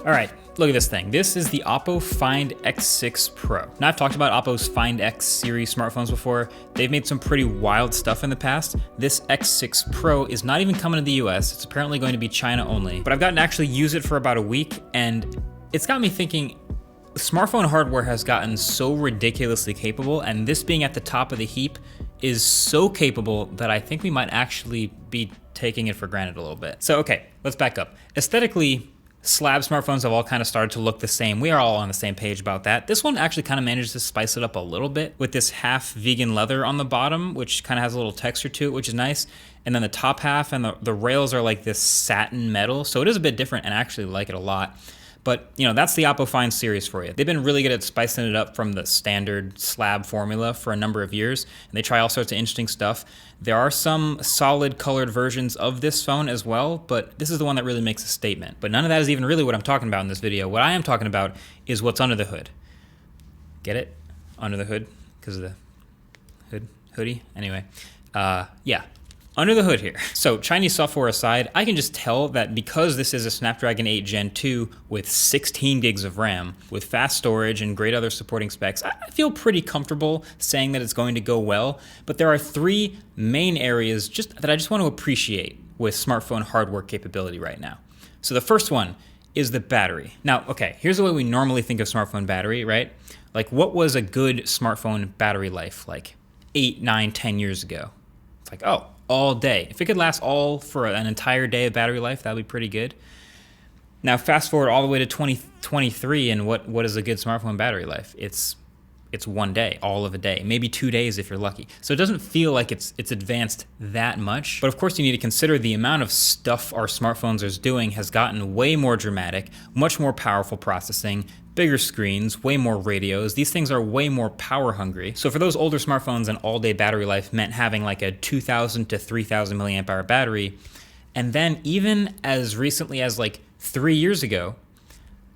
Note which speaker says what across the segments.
Speaker 1: All right, look at this thing. This is the Oppo Find X6 Pro. Now, I've talked about Oppo's Find X series smartphones before. They've made some pretty wild stuff in the past. This X6 Pro is not even coming to the US. It's apparently going to be China only. But I've gotten to actually use it for about a week, and it's got me thinking, smartphone hardware has gotten so ridiculously capable, and this being at the top of the heap is so capable that I think we might actually be taking it for granted a little bit. So, okay, let's back up. Aesthetically, slab smartphones have all kind of started to look the same. We are all on the same page about that. This one actually kind of manages to spice it up a little bit with this half vegan leather on the bottom, which kind of has a little texture to it, which is nice. And then the top half and the rails are like this satin metal. So it is a bit different, and I actually like it a lot. But, you know, that's the Oppo Find series for you. They've been really good at spicing it up from the standard slab formula for a number of years, and they try all sorts of interesting stuff. There are some solid colored versions of this phone as well, but this is the one that really makes a statement. But none of that is even really what I'm talking about in this video. What I am talking about is what's under the hood. Get it? Under the hood? Because of the hoodie? Anyway, yeah. Under the hood here. So Chinese software aside, I can just tell that because this is a Snapdragon 8 Gen 2 with 16 gigs of RAM, with fast storage and great other supporting specs, I feel pretty comfortable saying that it's going to go well. But there are three main areas that I just want to appreciate with smartphone hardware capability right now. So the first one is the battery. Now, okay, here's the way we normally think of smartphone battery, right? Like, what was a good smartphone battery life like 8, 9, 10 years ago? It's like, oh, all day. If it could last all for an entire day of battery life, that'd be pretty good. Now, fast forward all the way to 2023, and what is a good smartphone battery life? It's 1 day, all of a day, maybe 2 days if you're lucky. So it doesn't feel like it's advanced that much. But of course, you need to consider the amount of stuff our smartphones are doing has gotten way more dramatic, much more powerful processing, bigger screens, way more radios. These things are way more power hungry. So for those older smartphones, an all-day battery life meant having like a 2,000 to 3,000 milliamp hour battery. And then even as recently as like 3 years ago,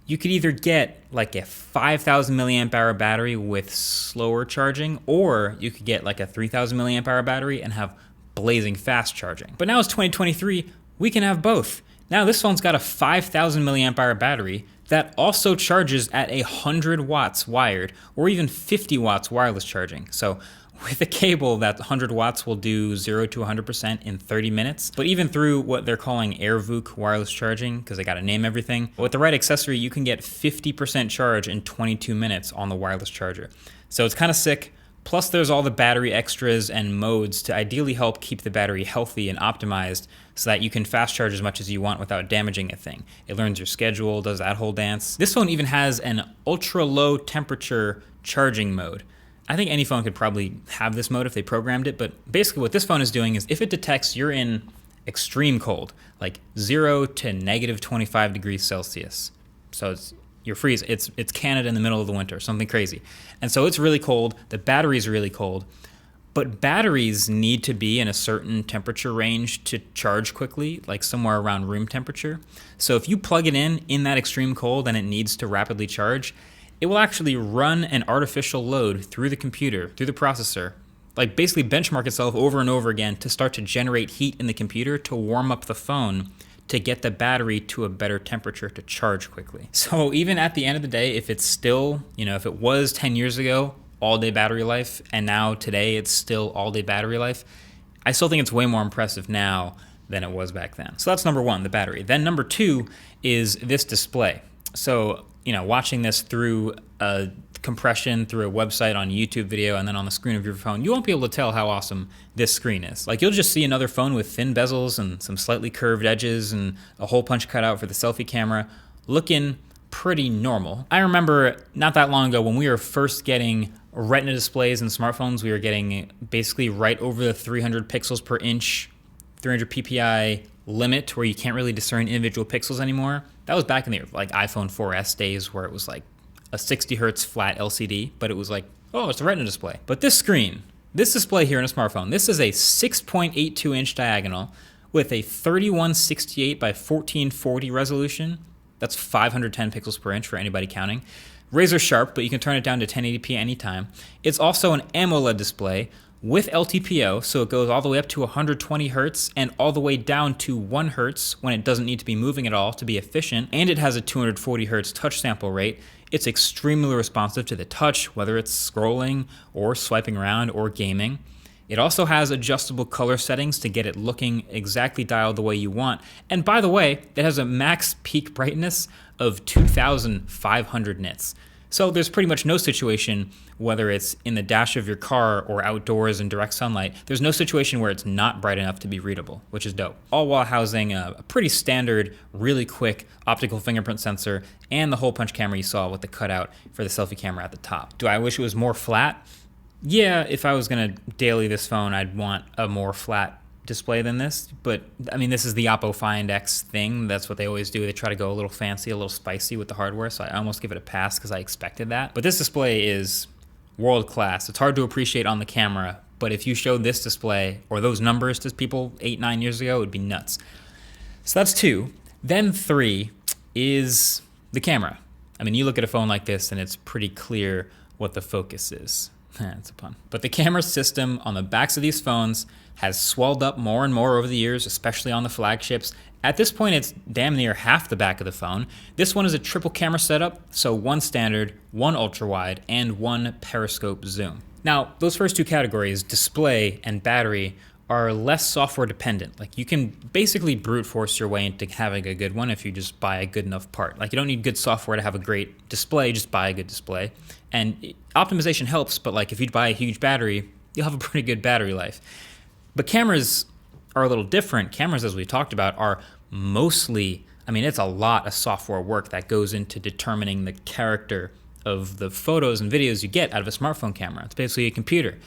Speaker 1: you could either get like a 5,000 milliamp hour battery with slower charging, or you could get like a 3,000 milliamp hour battery and have blazing fast charging. But now it's 2023, we can have both. Now this phone's got a 5,000 milliamp hour battery that also charges at 100 watts wired, or even 50 watts wireless charging. So with a cable, that 100 watts will do 0 to 100% in 30 minutes. But even through what they're calling AirVook wireless charging, because they got to name everything, with the right accessory, you can get 50% charge in 22 minutes on the wireless charger. So it's kind of sick. Plus there's all the battery extras and modes to ideally help keep the battery healthy and optimized so that you can fast charge as much as you want without damaging a thing. It learns your schedule, does that whole dance. This phone even has an ultra low temperature charging mode. I think any phone could probably have this mode if they programmed it, but basically what this phone is doing is if it detects you're in extreme cold, like 0 to negative 25 degrees Celsius, so you're freezing. It's Canada in the middle of the winter, something crazy. And so it's really cold, the battery's really cold, but batteries need to be in a certain temperature range to charge quickly, like somewhere around room temperature. So if you plug it in that extreme cold and it needs to rapidly charge, it will actually run an artificial load through the computer, through the processor, like basically benchmark itself over and over again to start to generate heat in the computer to warm up the phone to get the battery to a better temperature to charge quickly. So even at the end of the day, if it's still, if it was 10 years ago, all-day battery life, and now today it's still all-day battery life, I still think it's way more impressive now than it was back then. So that's number one, the battery. Then number two is this display. So, watching this through a compression through a website on YouTube video and then on the screen of your phone, you won't be able to tell how awesome this screen is. Like, you'll just see another phone with thin bezels and some slightly curved edges and a hole punch cutout for the selfie camera, looking pretty normal. I remember not that long ago when we were first getting Retina displays in smartphones, we were getting basically right over the 300 pixels per inch, 300 ppi limit where you can't really discern individual pixels anymore. That was back in the iPhone 4S days where it was like a 60 hertz flat LCD, but it was like, oh, it's a Retina display. But this display here in a smartphone, this is a 6.82 inch diagonal with a 3168 by 1440 resolution. That's 510 pixels per inch for anybody counting. Razor sharp, but you can turn it down to 1080p anytime. It's also an AMOLED display with LTPO, so it goes all the way up to 120 hertz and all the way down to 1 hertz when it doesn't need to be moving at all to be efficient, and it has a 240 hertz touch sample rate. It's extremely responsive to the touch, whether it's scrolling or swiping around or gaming. It also has adjustable color settings to get it looking exactly dialed the way you want. And by the way, it has a max peak brightness of 2,500 nits. So there's pretty much no situation, whether it's in the dash of your car or outdoors in direct sunlight, there's no situation where it's not bright enough to be readable, which is dope. All while housing a pretty standard, really quick optical fingerprint sensor and the hole punch camera you saw with the cutout for the selfie camera at the top. Do I wish it was more flat? Yeah, if I was gonna daily this phone, I'd want a more flat display than this, but I mean, this is the Oppo Find X thing. That's what they always do. They try to go a little fancy, a little spicy with the hardware, so I almost give it a pass because I expected that. But this display is world class. It's hard to appreciate on the camera, but if you showed this display or those numbers to people 8-9 years ago, it would be nuts. So that's 2. Then 3 is the camera. I mean, you look at a phone like this and it's pretty clear what the focus is. That's a pun. But the camera system on the backs of these phones has swelled up more and more over the years, especially on the flagships. At this point, it's damn near half the back of the phone. This one is a triple camera setup, so 1 standard, 1 ultra wide, and 1 periscope zoom. Now, those first 2 categories, display and battery, are less software dependent. Like, you can basically brute force your way into having a good one if you just buy a good enough part. Like, you don't need good software to have a great display, just buy a good display. And optimization helps, but like if you buy a huge battery, you'll have a pretty good battery life. But cameras are a little different. Cameras, as we talked about, are mostly, I mean, it's a lot of software work that goes into determining the character of the photos and videos you get out of a smartphone camera. It's basically a computer.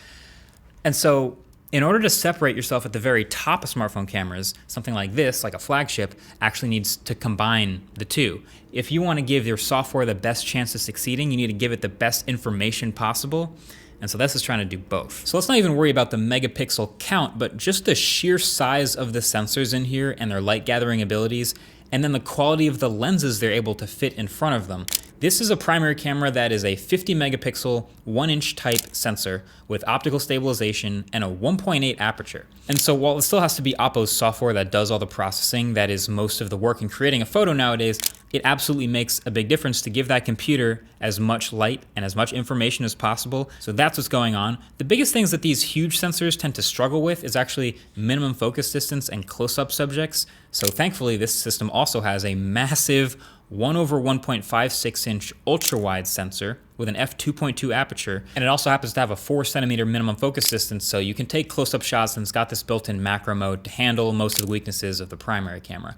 Speaker 1: And so in order to separate yourself at the very top of smartphone cameras, something like this, like a flagship, actually needs to combine the 2. If you want to give your software the best chance of succeeding, you need to give it the best information possible. And so this is trying to do both. So let's not even worry about the megapixel count, but just the sheer size of the sensors in here and their light gathering abilities, and then the quality of the lenses they're able to fit in front of them. This is a primary camera that is a 50 megapixel, 1-inch type sensor with optical stabilization and a 1.8 aperture. And so while it still has to be Oppo's software that does all the processing, that is most of the work in creating a photo nowadays, it absolutely makes a big difference to give that computer as much light and as much information as possible. So that's what's going on. The biggest things that these huge sensors tend to struggle with is actually minimum focus distance and close-up subjects. So thankfully, this system also has a massive 1/1.56-inch ultra-wide sensor with an f2.2 aperture, and it also happens to have a 4-centimeter minimum focus distance, so you can take close-up shots, and it's got this built-in macro mode to handle most of the weaknesses of the primary camera.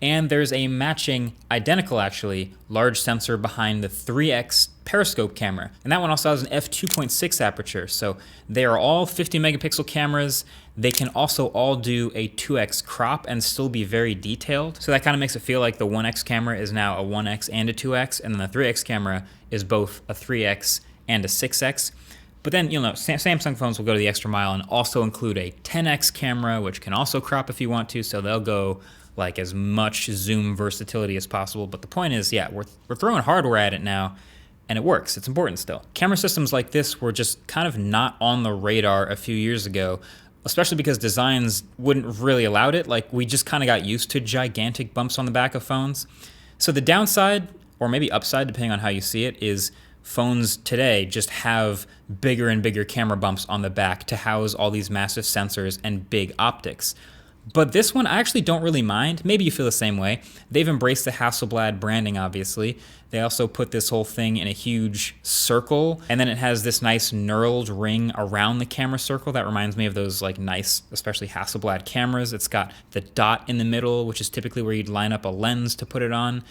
Speaker 1: And there's a matching, identical actually, large sensor behind the 3x periscope camera. And that one also has an f2.6 aperture. So they are all 50 megapixel cameras. They can also all do a 2x crop and still be very detailed. So that kind of makes it feel like the 1x camera is now a 1x and a 2x, and then the 3x camera is both a 3x and a 6x. But then, you know, Samsung phones will go to the extra mile and also include a 10x camera, which can also crop if you want to. So they'll go like as much zoom versatility as possible. But the point is, yeah, we're throwing hardware at it now, and it works. It's important still. Camera systems like this were just kind of not on the radar a few years ago, especially because designs wouldn't really allow it. Like, we just kind of got used to gigantic bumps on the back of phones. So the downside, or maybe upside, depending on how you see it, is phones today just have bigger and bigger camera bumps on the back to house all these massive sensors and big optics. But this one, I actually don't really mind. Maybe you feel the same way. They've embraced the Hasselblad branding, obviously. They also put this whole thing in a huge circle, and then it has this nice knurled ring around the camera circle that reminds me of those like nice, especially Hasselblad cameras. It's got the dot in the middle, which is typically where you'd line up a lens to put it on.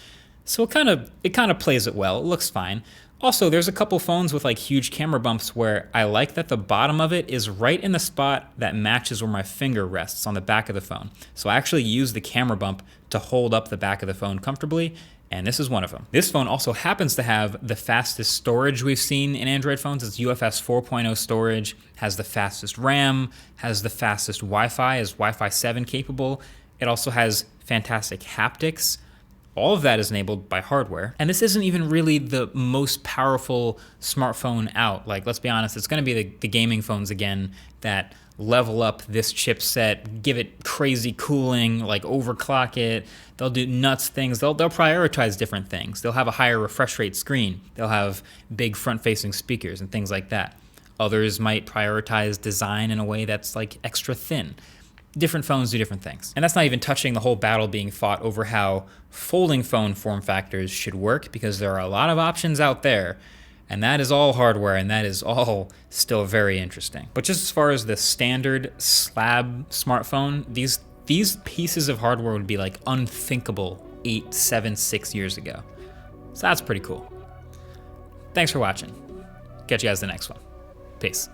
Speaker 1: So it kind of plays it well. It looks fine. Also, there's a couple phones with like huge camera bumps where I like that the bottom of it is right in the spot that matches where my finger rests on the back of the phone. So I actually use the camera bump to hold up the back of the phone comfortably, and this is one of them. This phone also happens to have the fastest storage we've seen in Android phones. It's UFS 4.0 storage, has the fastest RAM, has the fastest Wi-Fi, is Wi-Fi 7 capable. It also has fantastic haptics. All of that is enabled by hardware. And this isn't even really the most powerful smartphone out. Like, let's be honest, it's gonna be the gaming phones again that level up this chipset, give it crazy cooling, like overclock it. They'll do nuts things. They'll prioritize different things. They'll have a higher refresh rate screen. They'll have big front-facing speakers and things like that. Others might prioritize design in a way that's like extra thin. Different phones do different things. And that's not even touching the whole battle being fought over how folding phone form factors should work, because there are a lot of options out there, and that is all hardware, and that is all still very interesting. But just as far as the standard slab smartphone, these pieces of hardware would be like unthinkable 8, 7, 6 years ago. So that's pretty cool. Thanks for watching. Catch you guys in the next one. Peace.